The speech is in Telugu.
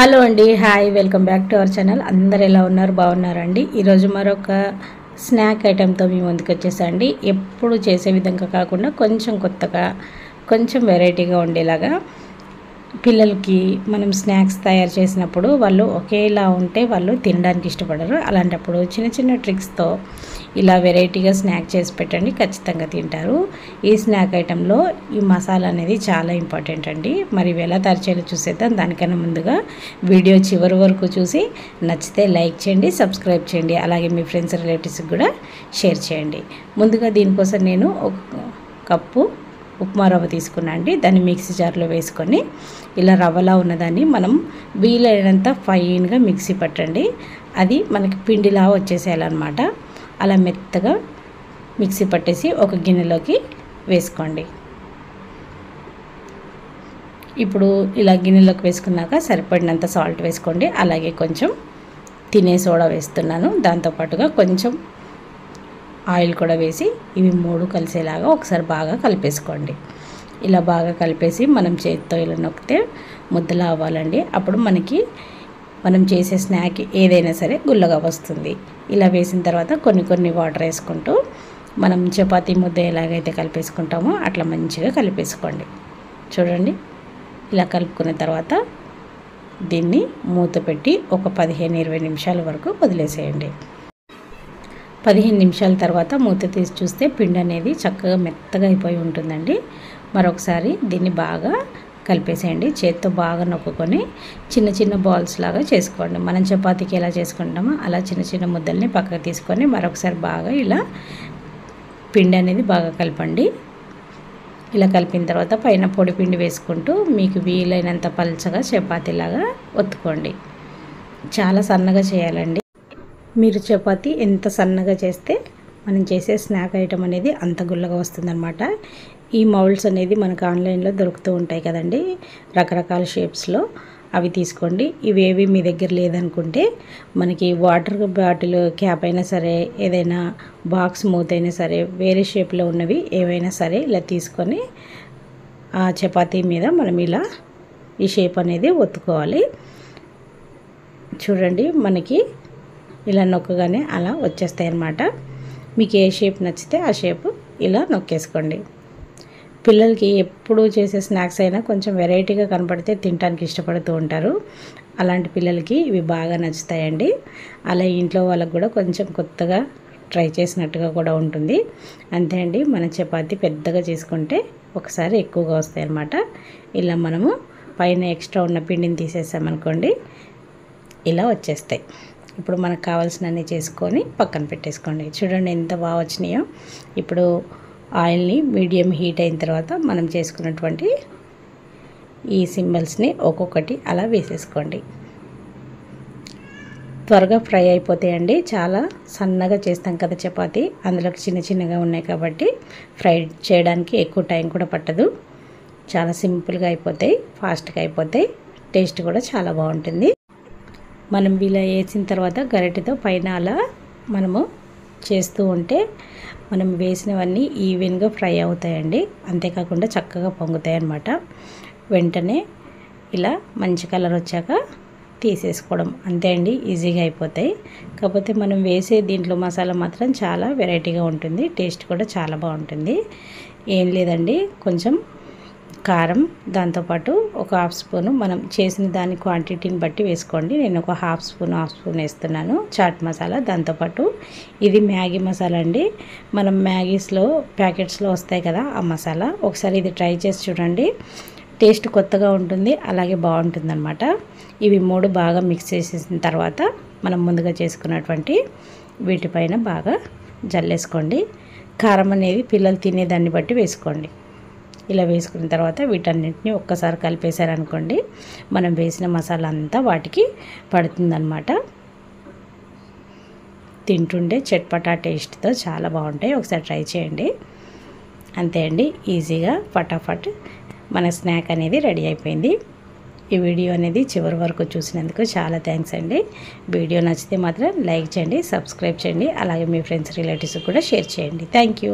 హలో అండి, hi, welcome back to our channel. అందరు ఎలా ఉన్నారు? బాగున్నారండి. ఈరోజు మరొక స్నాక్ ఐటెంతో మీ ముందుకు వచ్చేసండి. ఎప్పుడు చేసే విధంగా కాకుండా కొంచెం కొత్తగా, కొంచెం వెరైటీగా ఉండేలాగా పిల్లలకి మనం స్నాక్స్ తయారు చేసినప్పుడు వాళ్ళు ఒకేలా ఉంటే వాళ్ళు తినడానికి ఇష్టపడరు. అలాంటప్పుడు చిన్న చిన్న ట్రిక్స్తో ఇలా వెరైటీగా స్నాక్ చేసి పెట్టండి, ఖచ్చితంగా తింటారు. ఈ స్నాక్ ఐటెంలో ఈ మసాలా అనేది చాలా ఇంపార్టెంట్ అండి. మరి ఇవి ఎలా తయారు చేయాలో చూసేద్దాం. దానికన్నా ముందుగా వీడియో చివరి వరకు చూసి నచ్చితే లైక్ చేయండి, సబ్స్క్రైబ్ చేయండి, అలాగే మీ ఫ్రెండ్స్ రిలేటివ్స్కి కూడా షేర్ చేయండి. ముందుగా దీనికోసం నేను ఒక కప్పు ఉప్మా రవ్వ తీసుకున్నా అండి. దాన్ని మిక్సీ జార్లో వేసుకొని ఇలా రవ్వలా ఉన్నదాన్ని మనం వీలైనంత ఫైన్గా మిక్సీ పట్టండి. అది మనకి పిండిలా వచ్చేసేయాలన్నమాట. అలా మెత్తగా మిక్సీ పట్టేసి ఒక గిన్నెలోకి వేసుకోండి. ఇప్పుడు ఇలా గిన్నెలోకి వేసుకున్నాక సరిపడినంత సాల్ట్ వేసుకోండి. అలాగే కొంచెం తినే సోడా వేస్తున్నాను. దాంతోపాటుగా కొంచెం ఆయిల్ కూడా వేసి ఇవి మూడు కలిసేలాగా ఒకసారి బాగా కలిపేసుకోండి. ఇలా బాగా కలిపేసి మనం చేతితో ఇలా నొక్కితే ముద్దలా అవ్వాలండి. అప్పుడు మనం చేసే స్నాక్ ఏదైనా సరే గుల్లగా వస్తుంది. ఇలా వేసిన తర్వాత కొన్ని వాటర్ వేసుకుంటూ మనం చపాతీ ముద్ద ఎలాగైతే కలిపేసుకుంటామో అట్లా మంచిగా కలిపేసుకోండి. చూడండి, ఇలా కలుపుకున్న తర్వాత దీన్ని మూత పెట్టి ఒక 15-20 నిమిషాల వరకు వదిలేసేయండి. 15 నిమిషాల తర్వాత మూత తీసి చూస్తే పిండి అనేది చక్కగా మెత్తగా అయిపోయి ఉంటుందండి. మరొకసారి దీన్ని బాగా కలిపేసేయండి. చేత్తో బాగా నొక్కుకొని చిన్న చిన్న బాల్స్ లాగా చేసుకోండి. మనం చపాతీకి ఎలా చేసుకుంటామో అలా చిన్న చిన్న ముద్దల్ని పక్కకు తీసుకొని మరొకసారి బాగా ఇలా పిండి అనేది బాగా కలపండి. ఇలా కలిపిన తర్వాత పైన పొడి పిండి వేసుకుంటూ మీకు వీలైనంత పల్చగా చపాతీలాగా ఒత్తుకోండి. చాలా సన్నగా చేయాలండి. మీరు చపాతీ ఎంత సన్నగా చేస్తే మనం చేసే స్నాక్ ఐటమ్ అనేది అంత గుల్లగా వస్తుందన్నమాట. ఈ మౌల్డ్స్ అనేది మనకు ఆన్లైన్లో దొరుకుతూ ఉంటాయి కదండి, రకరకాల షేప్స్లో. అవి తీసుకోండి. ఇవేవి మీ దగ్గర లేదనుకుంటే మనకి వాటర్ బాటిల్ క్యాప్ అయినా సరే, ఏదైనా బాక్స్ మూత అయినా సరే, వేరే షేప్లో ఉన్నవి ఏవైనా సరే ఇలా తీసుకొని ఆ చపాతీ మీద మనం ఇలా ఈ షేప్ అనేది ఒత్తుకోవాలి. చూడండి, మనకి ఇలా నొక్కగానే అలా వచ్చేస్తాయి అన్నమాట. మీకు ఏ షేప్ నచ్చితే ఆ షేప్ ఇలా నొక్కేసుకోండి. పిల్లలకి ఎప్పుడు చేసే స్నాక్స్ అయినా కొంచెం వెరైటీగా కనపడితే తినడానికి ఇష్టపడుతూ ఉంటారు. అలాంటి పిల్లలకి ఇవి బాగా నచ్చుతాయండి. అలా ఇంట్లో వాళ్ళకు కూడా కొంచెం కొత్తగా ట్రై చేసినట్టుగా కూడా ఉంటుంది. అంతే అండి, మన చపాతీ పెద్దగా చేసుకుంటే ఒకసారి ఎక్కువగా వస్తాయి అన్నమాట. ఇలా మనము పైన ఎక్స్ట్రా ఉన్న పిండిని తీసేసామనుకోండి, ఇలా వచ్చేస్తాయి. ఇప్పుడు మనకు కావాల్సినన్ని చేసుకొని పక్కన పెట్టేసుకోండి. చూడండి ఎంత బాగా వచ్చినాయో. ఇప్పుడు ఆయిల్ని మీడియం హీట్ అయిన తర్వాత మనం చేసుకున్నటువంటి ఈ సింబల్స్ని ఒక్కొక్కటి అలా వేసేసుకోండి. త్వరగా ఫ్రై అయిపోతాయండి. చాలా సన్నగా చేస్తాం కదా చపాతీ, అందులోకి చిన్న చిన్నగా ఉన్నాయి కాబట్టి ఫ్రై చేయడానికి ఎక్కువ టైం కూడా పట్టదు. చాలా సింపుల్గా అయిపోతాయి, ఫాస్ట్గా అయిపోతాయి. టేస్ట్ కూడా చాలా బాగుంటుంది. మనం ఇలా వేసిన తర్వాత గరిటెతో పైన అలా మనము చేస్తూ ఉంటే మనం వేసినవన్నీ ఈవెన్గా ఫ్రై అవుతాయండి. అంతేకాకుండా చక్కగా పొంగుతాయి అన్నమాట. వెంటనే ఇలా మంచి కలర్ వచ్చాక తీసేసుకోవడం అంతే అండి, ఈజీగా అయిపోతాయి. కాకపోతే మనం వేసే దీంట్లో మసాలా మాత్రం చాలా వెరైటీగా ఉంటుంది. టేస్ట్ కూడా చాలా బాగుంటుంది. ఏం లేదండి, కొంచెం కారం, దాంతోపాటు ఒక హాఫ్ స్పూను మనం చేసిన దాని క్వాంటిటీని బట్టి వేసుకోండి. నేను ఒక హాఫ్ స్పూన్ వేస్తున్నాను చాట్ మసాలా. దాంతోపాటు ఇది మ్యాగీ మసాలా అండి. మనం మ్యాగీస్లో ప్యాకెట్స్లో వస్తాయి కదా ఆ మసాలా. ఒకసారి ఇది ట్రై చేసి చూడండి, టేస్ట్ కొత్తగా ఉంటుంది, అలాగే బాగుంటుంది అనమాట. ఇవి మూడు బాగా మిక్స్ చేసేసిన తర్వాత మనం ముందుగా చేసుకున్నటువంటి వీటిపైన బాగా జల్లేసుకోండి. కారం అనేది పిల్లలు తినేదాన్ని బట్టి వేసుకోండి. ఇలా వేసుకున్న తర్వాత వీటన్నిటిని ఒక్కసారి కలిపేశారనుకోండి, మనం వేసిన మసాలా అంతా వాటికి పడుతుందన్నమాట. తింటుండే చట్పటా టేస్ట్తో చాలా బాగుంటాయి. ఒకసారి ట్రై చేయండి. అంతే అండి, ఈజీగా ఫటాఫట్ మన స్నాక్ అనేది రెడీ అయిపోయింది. ఈ వీడియో అనేది చివరి వరకు చూసినందుకు చాలా థ్యాంక్స్ అండి. వీడియో నచ్చితే మాత్రం లైక్ చేయండి, సబ్స్క్రైబ్ చేయండి, అలాగే మీ ఫ్రెండ్స్ రిలేటివ్స్కి కూడా షేర్ చేయండి. Thank you.